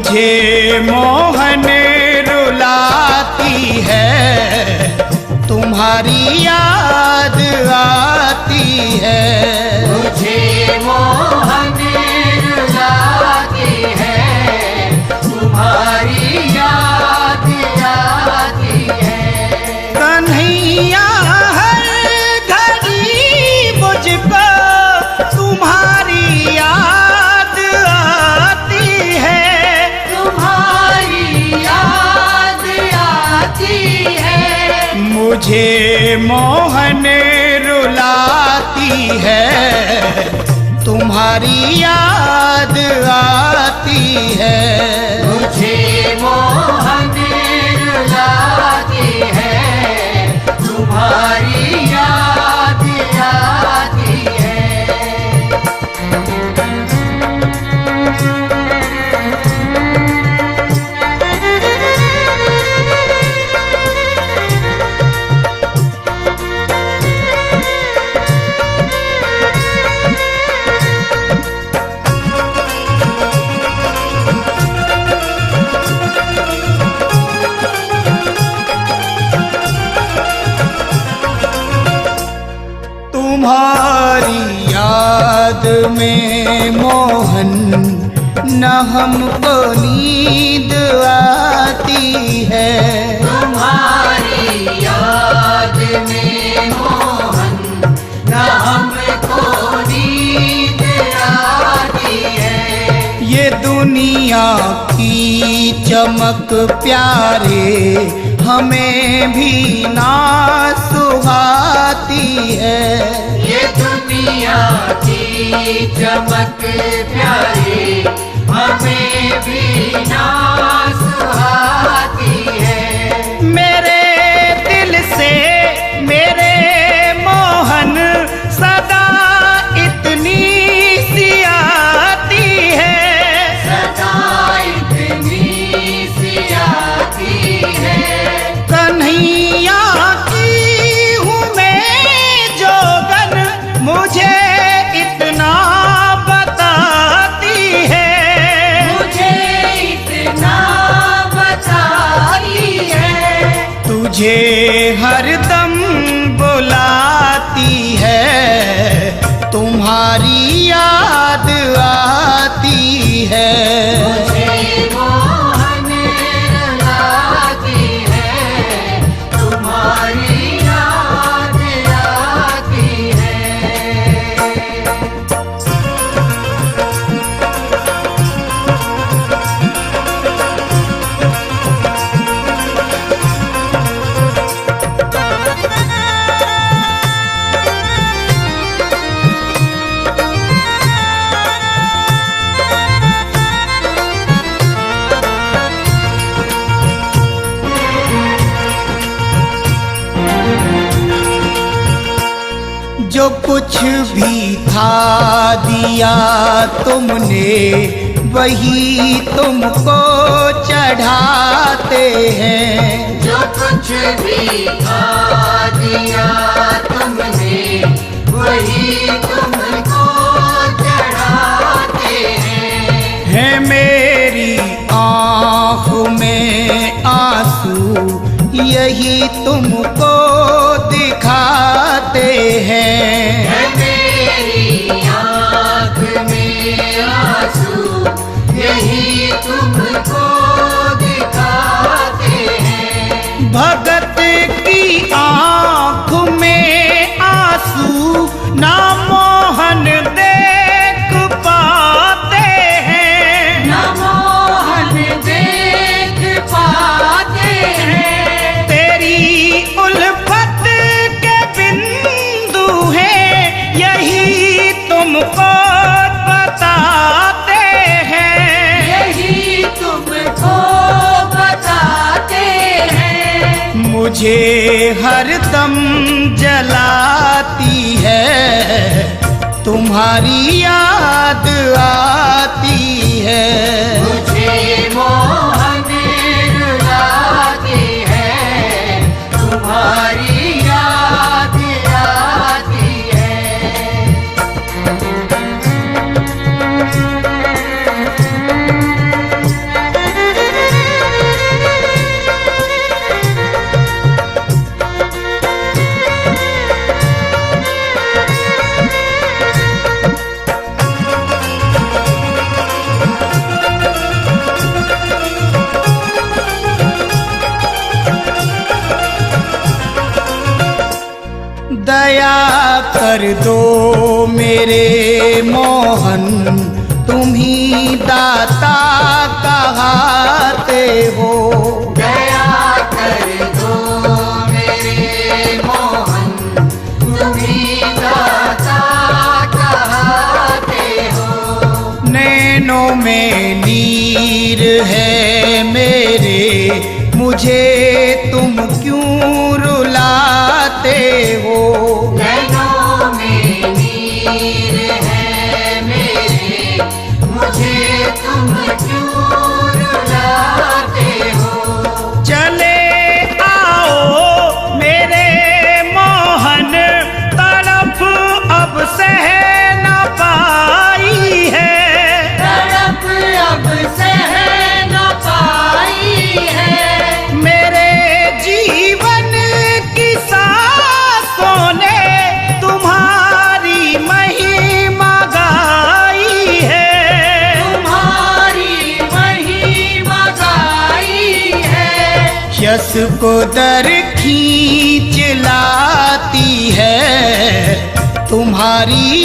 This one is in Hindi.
मुझे मोहन रुलाती है, तुम्हारी याद आती है। मुझे मोहन रुलाती है, तुम्हारी याद आती है। कन्हैया हर घड़ी मुझको तुम्हारी याद आती है, तुम्हारी याद आती है। मुझे मोहन रुलाती है, तुम्हारी याद आती है। मुझे मोहन रुलाती है, तुम्हारी याद आती है। तुम्हारी याद में मोहन न हमको नींद आती है, तुम्हारी याद में मोहन न हमको नींद आती है। ये दुनिया की चमक प्यारे हमें भी ना सुहाती है। ये दुनिया की चमक प्यारी हमें भी ना सुहाती है। मेरे दिल से मेरे मोहन सदा इतनी सी आती है, सदा इतनी सी आती है। कन्हैया की हूँ मैं जोगन, मुझे इतना बताती है, मुझे इतना बताती है। तुझे हरदम बुलाती है, तुम्हारी याद आती है। मुझे मोहन रुलाती है, तुम्हारी याद आती है। जो कुछ भी था दिया तुमने, वही तुमको चढ़ाते हैं। जो कुछ भी खा दिया तुमने, वही तुमको चढ़ाते हैं। है मेरी आँख में आंसू, यही तुमको दिखाते हैं। है मेरी आँख में आंसू, यही तुमको दिखाते हैं। भगत की आँख में आंसू ना मोहन देख पाते हैं, न मोहन देख पाते हैं। तेरी उल्फत के बिंदु हैं, यही तुमको बताते हैं, यही तुमको बताते हैं। मुझे हरदम जलाती है, तुम्हारी याद आती है। मुझे मोहन रुलाती है, तुम्हारी याद आती है। दया कर दो मेरे मोहन, तुम ही दाता कहाते हो। दया कर दो मेरे मोहन, तुम ही दाता कहते हो। नैनों में नीर है मेरे, मुझे तुम क्यों रुलाते हो। नैनों में नीर है मेरे, मुझे तुम क्यों रुलाते हो। चले आओ मेरे मोहन, तड़प अब सह न पाई है। तड़प अब सह न पाई है। मेरे जीवन की सांसों ने तुम्हारी महिमा गाई है। तुम्हारी महिमा गाई है। यश को दर खींच लाती है तुम्हारी